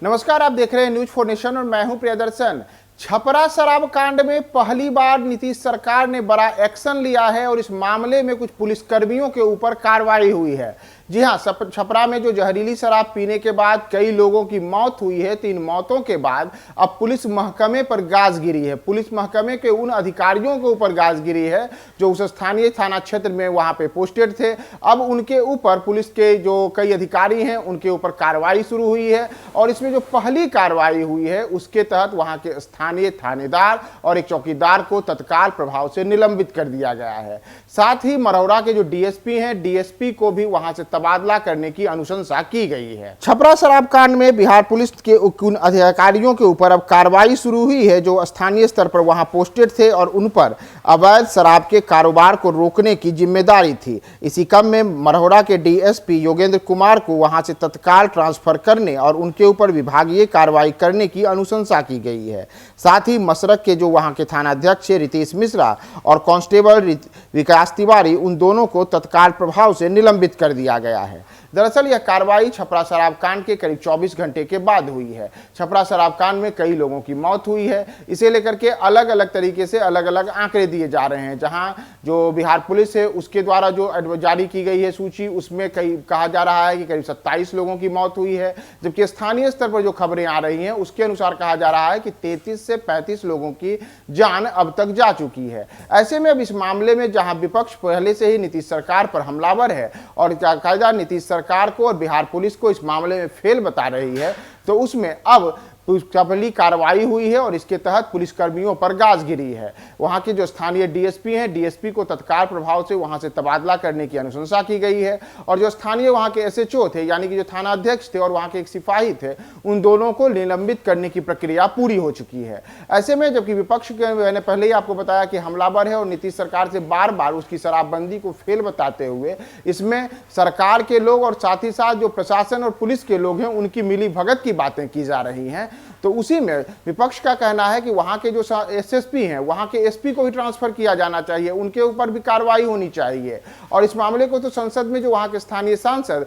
नमस्कार, आप देख रहे हैं न्यूज फॉर नेशन और मैं हूं प्रियदर्शन। छपरा शराब कांड में पहली बार नीतीश सरकार ने बड़ा एक्शन लिया है और इस मामले में कुछ पुलिसकर्मियों के ऊपर कार्रवाई हुई है। जी हां, छपरा में जो जहरीली शराब पीने के बाद कई लोगों की मौत हुई है, 3 मौतों के बाद अब पुलिस महकमे पर गाज गिरी है। पुलिस महकमे के उन अधिकारियों के ऊपर गाज गिरी है जो उस स्थानीय थाना क्षेत्र में वहां पे पोस्टेड थे। अब उनके ऊपर पुलिस के जो कई अधिकारी हैं उनके ऊपर कार्रवाई शुरू हुई है और इसमें जो पहली कार्रवाई हुई है उसके तहत वहां के स्थानीय थानेदार और एक चौकीदार को तत्काल प्रभाव से निलंबित कर दिया गया है। साथ ही मरौरा के जो डीएसपी हैं, डीएसपी को भी वहां से तबादला करने की अनुशंसा की गई है। छपरा शराब कांड में बिहार पुलिस के उन अधिकारियों के ऊपर अब कार्रवाई शुरू हुई है जो स्थानीय स्तर पर वहां पोस्टेड थे और उन पर अवैध शराब के कारोबार को रोकने की जिम्मेदारी थी। इसी क्रम में मरौरा के डीएसपी योगेंद्र कुमार को वहां से तत्काल ट्रांसफर करने और उनके ऊपर विभागीय कार्रवाई करने की अनुशंसा की गई है। साथ ही मसरक के जो वहां के थानाध्यक्ष रितेश मिश्रा और कांस्टेबल विकास तिवारी, उन दोनों को तत्काल प्रभाव से निलंबित कर दिया गया है। दरअसल यह कार्रवाई छपरा शराब कांड के करीब 24 घंटे के बाद हुई है। छपरा शराब कांड में कई लोगों की मौत हुई है। इसे लेकर के अलग अलग तरीके से अलग अलग आंकड़े दिए जा रहे हैं। जहां जो बिहार पुलिस है उसके द्वारा जो जारी की गई है सूची, उसमें कहा जा रहा है कि करीब 27 लोगों की मौत हुई है, जबकि स्थानीय स्तर पर जो खबरें आ रही हैं उसके अनुसार कहा जा रहा है कि 33 से 35 लोगों की जान अब तक जा चुकी है। ऐसे में अब इस मामले में जहां विपक्ष पहले से ही नीतीश सरकार पर हमलावर है और कायदा नीतीश सरकार को और बिहार पुलिस को इस मामले में फेल बता रही है, तो उसमें अब पहली कार्रवाई हुई है और इसके तहत पुलिसकर्मियों पर गाज गिरी है। वहां के जो स्थानीय डीएसपी हैं, डीएसपी को तत्काल प्रभाव से वहां से तबादला करने की अनुशंसा की गई है और जो स्थानीय वहां के एसएचओ थे, यानी कि जो थाना अध्यक्ष थे और वहां के एक सिपाही थे, उन दोनों को निलंबित करने की प्रक्रिया पूरी हो चुकी है। ऐसे में जबकि विपक्ष के, मैंने पहले ही आपको बताया कि हमलावर है और नीतीश सरकार से बार बार उसकी शराबबंदी को फेल बताते हुए इसमें सरकार के लोग और साथ ही साथ जो प्रशासन और पुलिस के लोग हैं उनकी मिली भगत की बातें की जा रही हैं, तो उसी में विपक्ष का कहना है कि वहां के जो एसएसपी हैं, वहां के एसपी को भी ट्रांसफर किया जाना चाहिए, उनके ऊपर भी कार्रवाई होनी चाहिए। और इस मामले को तो संसद में जो वहां के स्थानीय सांसद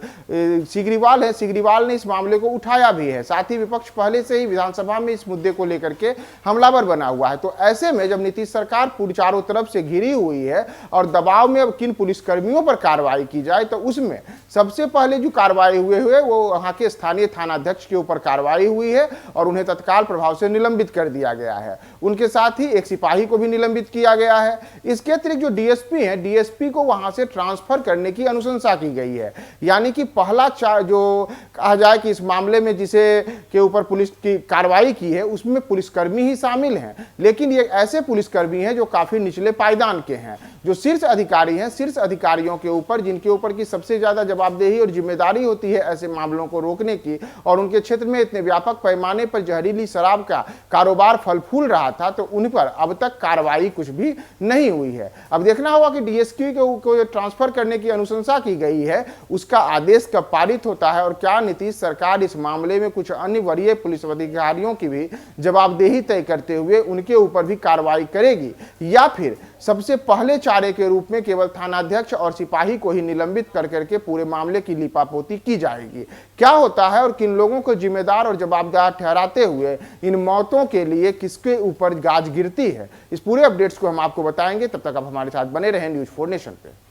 सिग्रीवाल है, सिग्रीवाल ने इस मामले को उठाया भी है। साथ ही विपक्ष पहले से ही विधानसभा में इस मुद्दे को लेकर के हमलावर बना हुआ है। तो ऐसे में जब नीतीश सरकार पूरी चारों तरफ से घिरी हुई है और दबाव में अब किन पुलिसकर्मियों पर कार्रवाई की जाए, तो उसमें सबसे पहले जो कार्रवाई हुए वो वहां के स्थानीय थानाध्यक्ष के ऊपर कार्रवाई हुई है और उन्हें तत्काल प्रभाव से निलंबित कर दिया गया है। उनके साथ ही एक सिपाही को भी निलंबित किया गया है। इसके अतिरिक्त जो डीएसपी हैं, डीएसपी को वहां से ट्रांसफर करने की अनुशंसा की गई है। यानी कि पहला जो कहा जाए कि इस मामले में जिसे के ऊपर पुलिस की कार्रवाई की है उसमें पुलिसकर्मी ही शामिल हैं, लेकिन ये ऐसे पुलिसकर्मी हैं जो काफी निचले पायदान के हैं, जो शीर्ष अधिकारी हैं। शीर्ष अधिकारियों के ऊपर, जिनके ऊपर की सबसे ज्यादा जवाबदेही और जिम्मेदारी होती है ऐसे मामलों को रोकने की, और उनके क्षेत्र में इतने व्यापक पैमाने पर जहरीली शराब का कारोबार फल फूल रहा था, तो उन पर अब तक कार्रवाई कुछ भी नहीं हुई है। अब देखना होगा कि डीएसपी को ट्रांसफर करने की अनुशंसा की गई है, उसका आदेश कब पारित होता है और क्या नीतीश सरकार इस मामले में कुछ अन्य वरीय पुलिस अधिकारियों की भी जवाबदेही तय करते हुए उनके ऊपर भी कार्रवाई करेगी, या फिर सबसे पहले चारे के रूप में केवल थानाध्यक्ष और सिपाही को ही निलंबित कर करके पूरे मामले की लिपापोती की जाएगी। क्या होता है और किन लोगों को जिम्मेदार और जवाबदार ठहराते हुए इन मौतों के लिए किसके ऊपर गाज गिरती है, इस पूरे अपडेट्स को हम आपको बताएंगे। तब तक आप हमारे साथ बने रहें न्यूज 4 नेशन पे।